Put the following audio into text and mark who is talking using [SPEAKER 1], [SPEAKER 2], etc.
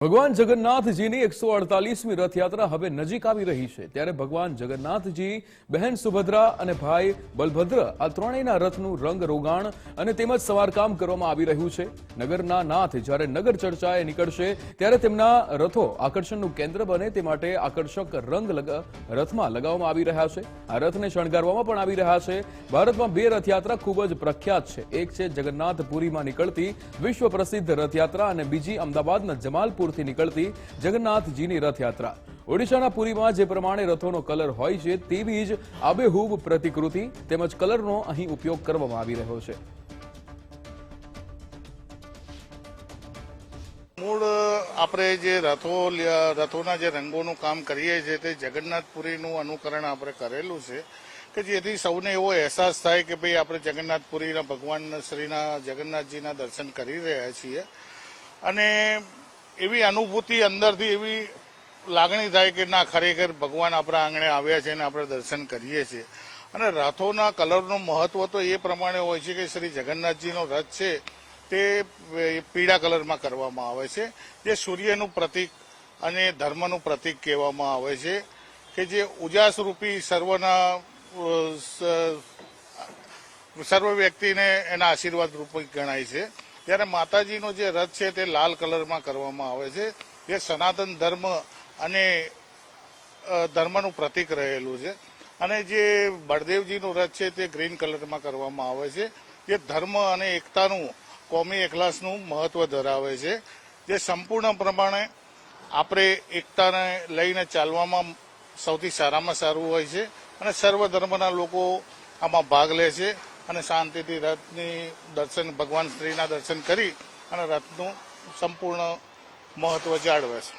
[SPEAKER 1] ભગવાન જગન્નાથજીની 148મી રથયાત્રા હવે નજીક આવી રહી છે ત્યારે ભગવાન જગન્નાથજી, બહેન સુભદ્રા અને ભાઈ બલભદ્ર આ ત્રણેયના રથનું રંગ રોગાણ અને તેમજ સમારકામ કરવામાં આવી રહ્યું છે। નગરના નાથ જ્યારે નગર ચર્ચાએ નીકળશે ત્યારે તેમના રથો આકર્ષણનું કેન્દ્ર બને તે માટે આકર્ષક રંગ રથમાં લગાવવામાં આવી રહ્યા છે। આ રથને શણગારવામાં પણ આવી રહ્યા છે। ભારતમાં બે રથયાત્રા ખૂબ જ પ્રખ્યાત છે। એક છે જગન્નાથપુરીમાં નીકળતી વિશ્વ પ્રસિદ્ધ રથયાત્રા અને બીજી અમદાવાદના જમાલપુર થી નીકળતી જગન્નાથજીની રથયાત્રા। ઓડિશાના પુરીમાં જે પ્રમાણે રથોનો કલર હોય છે તેવી જ આબેહૂબ પ્રતિકૃતિ તેમજ કલરનો અહીં ઉપયોગ કરવામાં આવી રહ્યો છે।
[SPEAKER 2] મૂળ આપણે જે રથોના જે રંગોનું કામ કરીએ છીએ તે જગન્નાથપુરીનું અનુકરણ આપણે કરેલું છે કે જેથી સૌને એવો અહેસાસ થાય કે ભાઈ આપણે જગન્નાથપુરીના ભગવાન શ્રીના જગન્નાથજીના દર્શન કરી રહ્યા છીએ અને એવી અનુભૂતિ અંદરથી એવી લાગણી થાય કે ના ખરેખર ભગવાન આપણા આંગણે આવ્યા છે અને આપણે દર્શન કરીએ છીએ। અને રથોના કલરનું મહત્વ તો એ પ્રમાણે હોય છે કે શ્રી જગન્નાથજીનો રથ છે તે પીળા કલરમાં કરવામાં આવે છે, જે સૂર્યનું પ્રતીક અને ધર્મનું પ્રતીક કહેવામાં આવે છે કે જે ઉજાસરૂપી સર્વ વ્યક્તિને એના આશીર્વાદ રૂપી ગણાય છે। ત્યારે માતાજીનો જે રથ છે તે લાલ કલરમાં કરવામાં આવે છે, જે સનાતન ધર્મ અને ધર્મનું પ્રતીક રહેલું છે। અને જે બળદેવજીનું રથ છે તે ગ્રીન કલરમાં કરવામાં આવે છે, જે ધર્મ અને એકતાનું કોમી એકલાસનું મહત્વ ધરાવે છે, જે સંપૂર્ણ પ્રમાણે આપણે એકતાને લઈને ચાલવામાં સૌથી સારામાં સારું હોય છે અને સર્વ ધર્મના લોકો આમાં ભાગ લે છે અને શાંતિથી રથની દર્શન ભગવાન શ્રીના દર્શન કરી અને રથનું સંપૂર્ણ મહત્વ જાળવે છે।